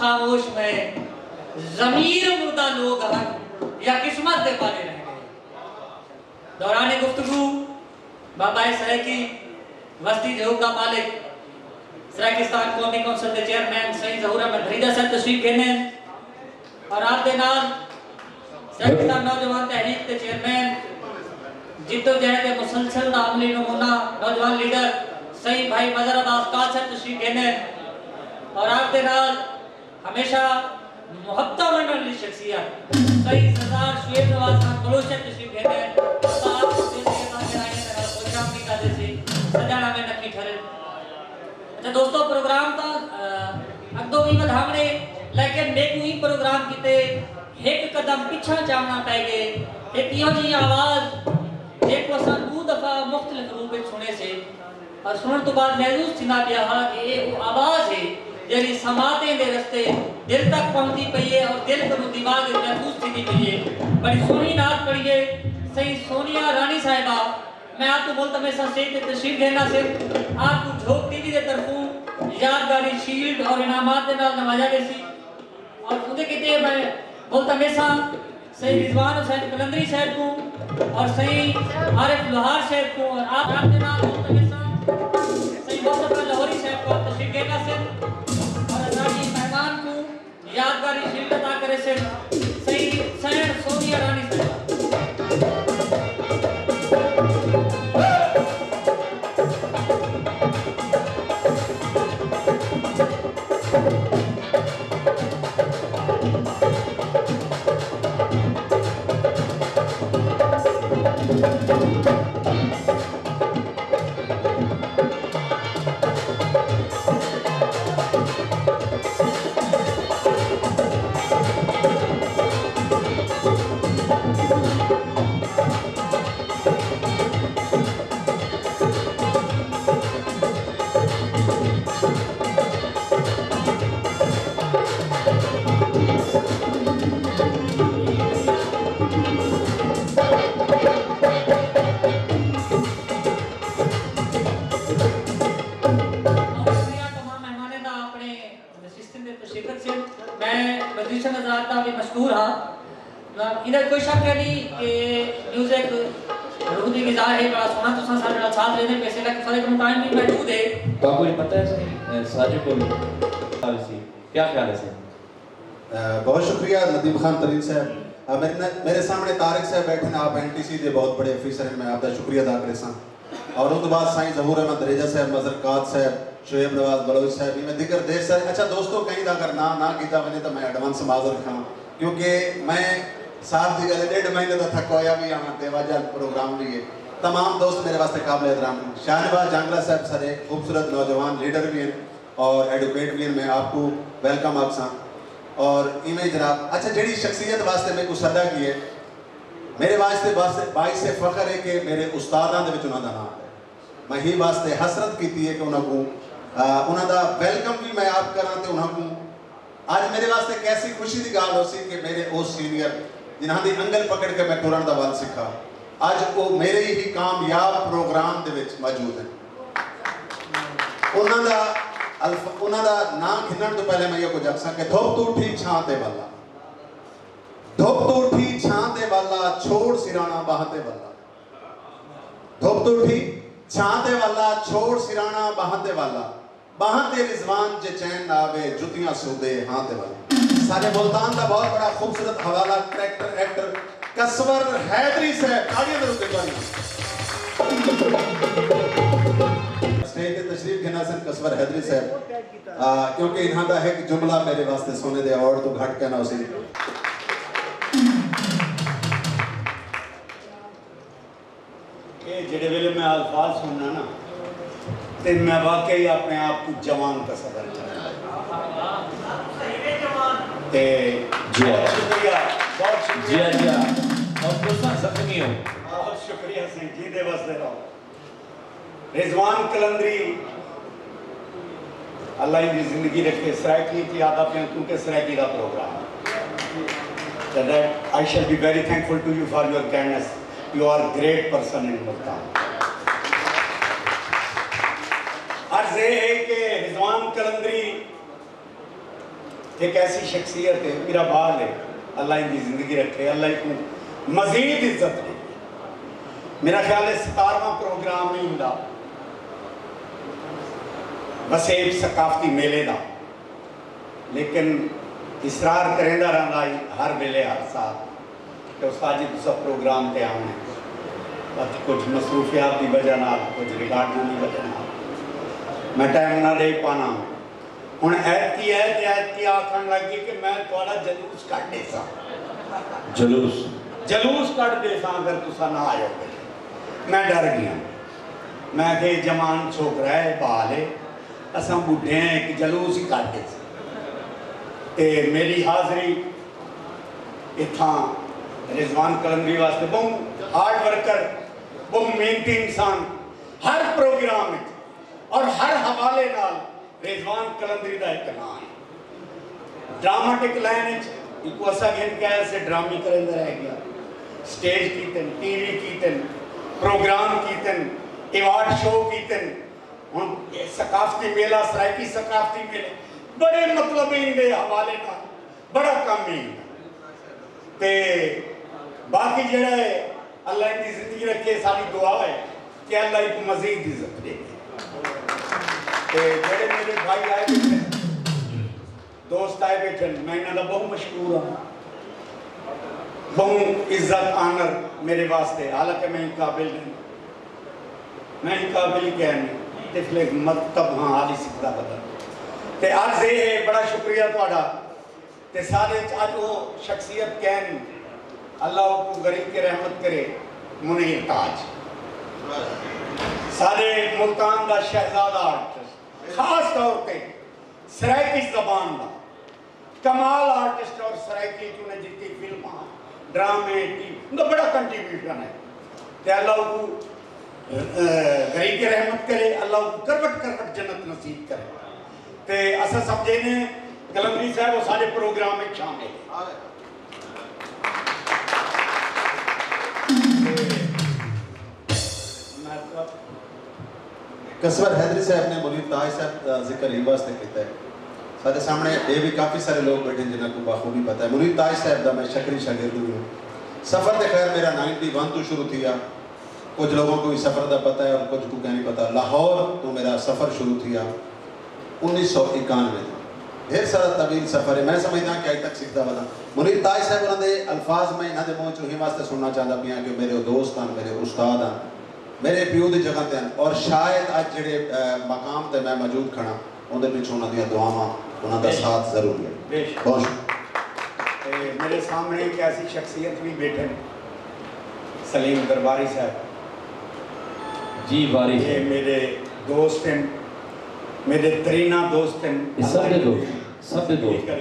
खामोश में ज़मीर मुर्दा लोग हक या किस्मत दे पाले रह गए। दौरान गुफ्तगू बाबा सराकी वस्ती जहू का मालिक सराकिस्तान कौमी कौंसिल के चेयरमैन सही ज़हूर अहमद धरीजा साहब तशरीफ लेने और आप दे नाल सराकिस्तान नौजवान तहरीक के चेयरमैन जिद्दोजहद मुसलसल दा अमली नमूना नौजवान लीडर सही भाई मजर अब्बास काल साहब तशरीफ लेने और आप दे नाल हमेशा मुहब्बत मंडल शख्सियत सही सरदार शुएब नवाज खान बलोच तशरीफ लेने आप दिल के साथ आए हैं खुशामदी का जैसे सजाना में नकी ठहरे। अच्छा दोस्तों प्रोग्राम का अगदो भी वधावणे लेकिन मेकू ही प्रोग्राम किते एक कदम पीछा जाना पाएगे एक यो जी आवाज एक वसन दो दफा मुख्तलिफ रूप में सुने से और सुनने तो बाद महसूस थिना पिया हा कि ये वो आवाज है जरी समाते दे रस्ते दिल तक पहुंची पई है और दिल को दिमाग में महसूस थी पई है। बड़ी सोहनी नात पड़ी है सही सोनिया रानी साहिबा। मैं आपको बोलता मैं स्टेज पे तशरीफ लेना से आपको झोंक टीवी के तरफों यादगारी शील्ड और इनामात के नाल नवाजा गई और खुदे कहते मैं बोलता मैं सही रिजवान हुसैन कलंदरी साहब को और सही आरिफ लोहार साहब को और आप आपके नाम बोलता मैं सही मुस्तफा लाहौरी साहब को तशरीफ लेना से और अजाजी मेहमान को यादगारी शील्ड अता करे से सही सैन सोनिया रानी साहब। इधर कोई शक नहीं कि म्यूजिक रूह की गिज़ा है बड़ा सोना तो सारे नाल साथ लेने पैसे लग सारे को टाइम भी मौजूद है। तो आपको ये पता है सही सारे को क्या ख्याल है सर? बहुत शुक्रिया नदीम खान तरीन साहब। मेरे सामने तारिक साहब बैठे हैं आप एनटीसी के बहुत बड़े अफसर हैं मैं आपका शुक्रिया अदा करे सा और उसके बाद साईं ज़हूर अहमद धरीजा साहब मजर काद साहब शुएब नवाज बलोच साहब मैं दिक्र दे सर। अच्छा दोस्तों कहीं अगर ना कीता मैंने तो मैं एडवांस माजर रखा क्योंकि मैं साहब की गल 1.5 महीने तो थक होया भी आना बेवजह प्रोग्राम लिए तमाम दोस्त मेरे वास्ते काबिल एहतराम हैं। शाहनवाज जांगला साहब सारे खूबसूरत नौजवान लीडर भी हैं और एडवोकेट भी हैं मैं आपको वेलकम आप सा और इमेज जनाब। अच्छा जड़ी शख्सियत वास्ते मैं को सदा की है मेरे वास्ते बाईस से फख्र है कि मेरे उस्तादां दे विच उन्हां दा नाम है। मैं ही वास्ते हसरत की है कि उन्हां दा वेलकम भी मैं आप करा तो उन्हां आज मेरे वास्ते कैसी खुशी की गाल हो सी कि मेरे उस सीनियर जिन्हां दी अंगल पकड़ के मैं तुरन दा वल सीखा आज वो मेरे ही कामयाब प्रोग्राम दे विच मौजूद है। उन्हां दा नाम खिन्नण तो पहले मैं ये कुछ आखसां कि धुप तो उठी छां ते वाला धुप तो उठी छां ते वाला छोड़ सिराना बाह ते वाला धुप तो उठी छां ते वाला छोड़ सिराना बाह ते वाला बाह ते रिजवान जे चैन आवे जुतियां सूदे हां ते वाला। सारे मुल्तान का बहुत बड़ा खूबसूरत हवाला करैक्टर एक्टर कसवर हैदरी साहब तालियां दो स्टेज पे तशरीफ गिना सन कसवर हैदरी साहब क्योंकि इन्हां दा एक जुमला मेरे वास्ते सोने दे अवार्ड तो घट कहना उसी ये जेडे वेले मैं अल्फाज सुनना ना ते मैं वाकई अपने आप को जवान तस्वर ते जी शुक्रिया बहुत शुक्रिया जी और दोस्तों जख्मी हो बहुत शुक्रिया सिंह जी दे वास्ते रहो रिजवान कलंदरी अल्लाह इनकी जिंदगी रखे सराकी की आदा पे क्योंकि सराकी का programme that I shall be very thankful to you for your kindness. You are a great person in Multan. अर्ज ये है कि रिजवान कलंदरी एक ऐसी शख्सियत है, मेरा बाल है, अल्लाह इनकी ज़िंदगी रखे, अल्लाह इनको मज़ीद इज्जत दे। मेरा ख्याल है 17वां प्रोग्राम ही होंगे वसेब सकाफती मेले का, लेकिन इसरार करेंदा रहा हर वेले हर साल कि उस्ताद जी तुसा प्रोग्राम पे आना है, बस कुछ मसरूफियात की वजह नाल, कुछ रिकॉर्डिंग की वजह नाल मैं टाइम ना दे पाना। हुण ऐतकी आखन लगी कि मैं थोड़ा जलूस कट दे सा, जलूस कट दे सा अगर तुसा ना आयो। मैं डर गया, मैं कि जवान छोकरा है, बाल है, असा बुढ़े हैं, एक जलूस ही कट दे। ते मेरी हाज़री इत्था रिजवान कलंदरी वास्ते बहुत हार्ड वर्कर, बहुत मेहनती इंसान, हर प्रोग्राम में और हर हवाले नाल रिजवान कलंदरी का एक नाम है। ड्रामाटिक लाइन एक असा गिन के ऐसे ड्रामे करेंदा रह गया, स्टेज कीतन, टीवी कीतन, प्रोग्राम कीतन, अवार्ड शो कीतन, हम सकाफती मेला, सराइकी सकाफती मेले, बड़े मतलब इनके हवाले का बड़ा कम ही। ते बाकी जड़ा है अल्लाह इनकी जिंदगी रखे, सारी दुआ है कि अल्लाह इनको मजीद इज्जत दे। जेड़े मेरे भाई आए बैठे, दोस्त आए बैठे, मैं इन्हों का बहुत मशहूर हाँ, बहुत इज्जत आनर मेरे वास्ते, हालांकि मैं काबिल नहीं, मैं काबिल क्या नहीं, तिफले मतलब हाँ हाल ही सीखता पता। ते अज ये बड़ा शुक्रिया थोड़ा, ते सारे अज वो शख्सियत कहन, अल्लाह को गरीब के रहमत करे, मुनीर ताज सारे मुल्तान का शहजादा आर्टिस्ट, खास तौर पे सराइकी जबान का कमाल आर्टिस्ट, और सराइकी उन्हें जितनी फिल्म ड्रामे उनका बड़ा कंट्रीब्यूशन है। ते अल्लाह को गरीब के रहमत करे, अल्लाह को करवट करवट जन्नत नसीब करे। ते असा समझे ने कलंदरी साहब वो सारे प्रोग्राम में शामिल है। कसवर हैदरी साहब ने मुनीर ताज साहब जिक्र ही वास्ते किया है, सारे सामने ये भी काफ़ी सारे लोग बैठे जिन्हें को बाखूबी पता है। मुनीर ताज साहब का मैं शकरी शागिर्द हूँ। सफ़र तो खैर मेरा 91 तो शुरू किया, कुछ लोगों को इस सफ़र का पता है और कुछ को क्या नहीं पता। लाहौर तो मेरा सफ़र शुरू किया 1991, ढेर सारा तवील सफ़र है, मैं समझदा कि अज तक सीखता बना। मुनीर ताज साहब उन्होंने अल्फाज मैं इन्होंने मुँह चो ही वास्ते सुनना चाहता पिया कि मेरे दोस्त हैं, मेरे उस्ताद हैं, मेरे प्यो की जगह ते हैं, और शायद अज जेडे मकाम ते मैं मौजूद खड़ा उनके पिछों उन्होंने दुआवां, उन्होंने साथ जरूरी है। बहुत मेरे सामने एक ऐसी शख्सियत भी बैठे, सलीम दरबारी साहब जी, वारी ये मेरे दोस्त हैं, मेरे तरीना दोस्त हैं, सब दे दोस्त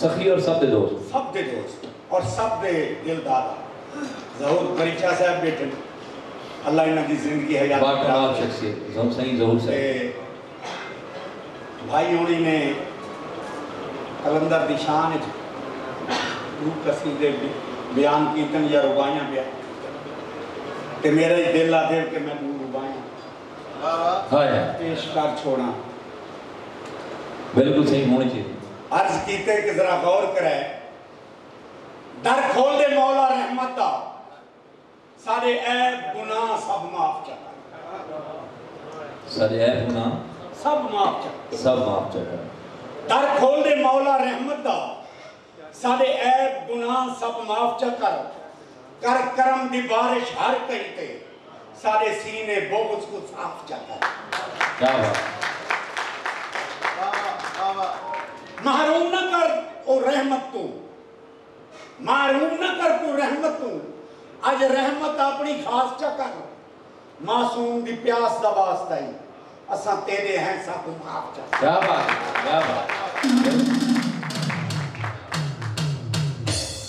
सखी और सब दे दोस्त और सब दे दिलदार। ज़हूर परिचा साहब बैठे, अल्लाह इन्हां दी जिंदगी हयात बाकमाल शख्सियत हम सही ज़हूर साहब भाई होनी ने कलंदर दी शान रूप कसीदे बयान कीतन या रुबाइयां बयान, ते मेरा ही दिल आ दे कि मैं दू रुबाइयां पेश कर छोड़ा। बिल्कुल सही होनी चाहिए। अर्ज कीते कि जरा गौर करे, दर खोल दे मौला रहमत दा, सारे ऐब गुनाह सब माफ कर, सारे ऐब गुनाह सब माफ कर। दर खोल दे मौला रहमत दा, सारे ऐब गुनाह सब माफ कर करम दी बारिश हर कहीं ते, सारे सीने बोझ को साफ कर। क्या बात, महरूम न कर ओ रहमत तू, महरूम न कर तू रहमत तू, अज रहमत अपनी खास कर, मासूम दी प्यास दा वास्ता ही असा तेरे हैं सब माफ कर। क्या बात, क्या बात।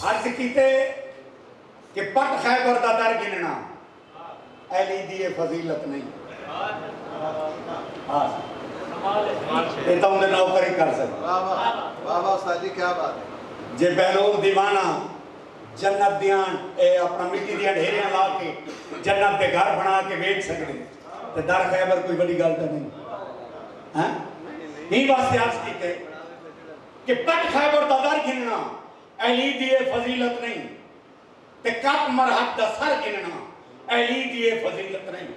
अर्ज कीते कि पट खैबर दा दर गिनना ऐली दी फजीलत नहीं, हाँ ये तो उन्हें नौकरी कर सकते। वाह वाह उस्ताद जी, क्या बात है। जे बहलोग दीवाना जन्नत दियान अपना मिट्टी दियां ढेरियां ला के जन्नत के घर बना के बेच सकते, तो दर खैबर कोई बड़ी गल तो नहीं है। नहीं वास्ते अर्ज कीते कि पट खैबर दा दर गिनना अली दी फजीलत नहीं, ते कप मरहत दा सर गिनना अली दी फजीलत नहीं,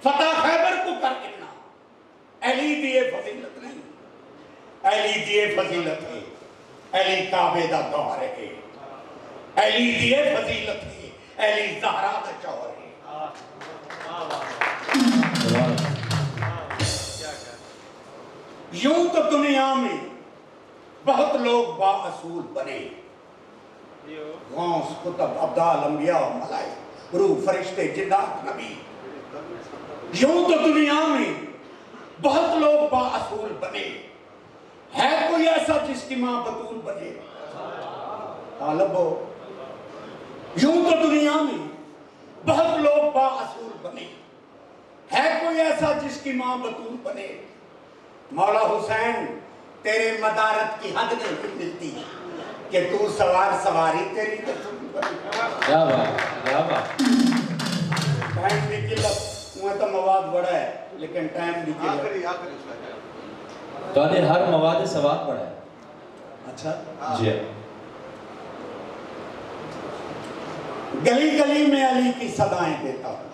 फतह खैबर को कर गिनना अली दी फजीलत नहीं, अली दी फजीलत है अली काबे दा दौर है, अली दी फजीलत है अली ज़हरा दा चौर है। यूं तो दुनिया में बहुत लोग बाअसूल बने, गौस कुतुब अब्दाल अंबिया मलाइक रूह फरिश्ते जिन्नात नबी। यूं तो दुनिया में बहुत लोग बाअसूल बने, है कोई ऐसा जिसकी मां बतूल बने? तालबो, यूं तो दुनिया में बहुत लोग बाअसूल बने, है कोई ऐसा जिसकी मां बतूल बने? मौला हुसैन तेरे मदारत की हद नहीं मिलती कि तू सवार सवारी तेरी रसूल बने। क्या बात, क्या बात। टाइम की किल्लत, मुझे तो मवाद बड़ा है लेकिन टाइम की किल्लत। तो हर मवाद सवाब पड़ा है। अच्छा जी गली गली में अली की सदाएं देता हूँ,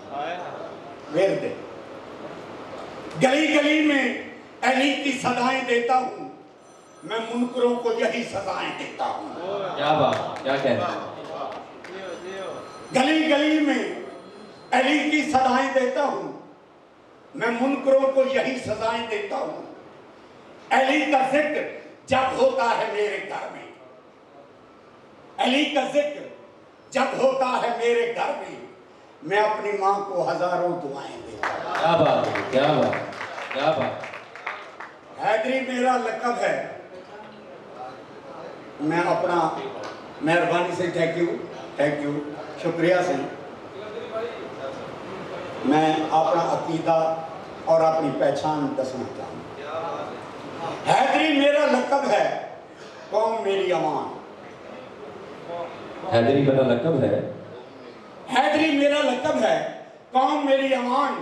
वेर दे। गली गली में अली की सदाएं देता हूँ, मैं मुनकरों को यही सजाएं देता हूँ। क्या बात, क्या कहना। गली गली में अली की सदाएं देता हूँ, मैं मुनकरों को यही सजाएं देता हूँ। अली का जिक्र जब होता है मेरे घर में, अली का जिक्र जब होता है मेरे घर में, मैं अपनी माँ को हजारों दुआएं देता हूँ। क्या बात, क्या बात, क्या बात। हैदरी मेरा लक़ब है। मैं अपना मेहरबानी से थैंक यू शुक्रिया से मैं अपना अकीदा और अपनी पहचान दसना चाहूँ। हैदरी मेरा लक़ब है, कौम मेरी अमान। हैदरी मेरा लक़ब है, हैदरी मेरा लक़ब है, कौम मेरी अमान।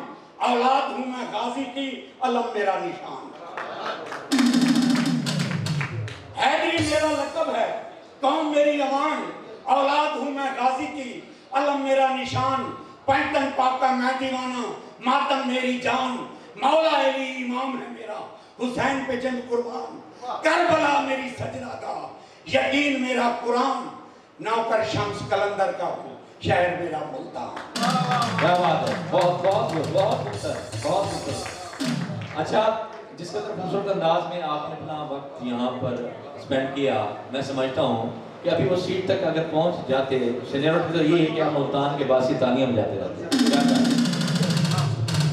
औलाद हूँ मैं गाजी की, अलम मेरा निशान। हैदरी मेरा लक़ब है, कौम मेरी अमान। औलाद हूँ मैं गाजी की, अलम मेरा निशान। पैंतन पाका मैं दीवाना, मातम मेरी जान। मौला अली इमाम है मेरा, हुसैन पे जंग कुर्बान। करबला मेरी सजदागाह, यकीन मेरा कुरान। नौकर शम्स कलंदर का हूँ, शहर मेरा मुल्तान। क्या बात है। बहुत बहुत बहुत खूबसूरत, बहुत खूबसूरत। अच्छा, जिस कदर खूबसूरत अंदाज में आपने अपना वक्त यहाँ पर स्पेंड किया, मैं समझता हूँ कि अभी वो सीट तक अगर पहुँच जाते, शरीयत तो ये है कि आप मुल्तान के बासी तानियां बजाते रहते।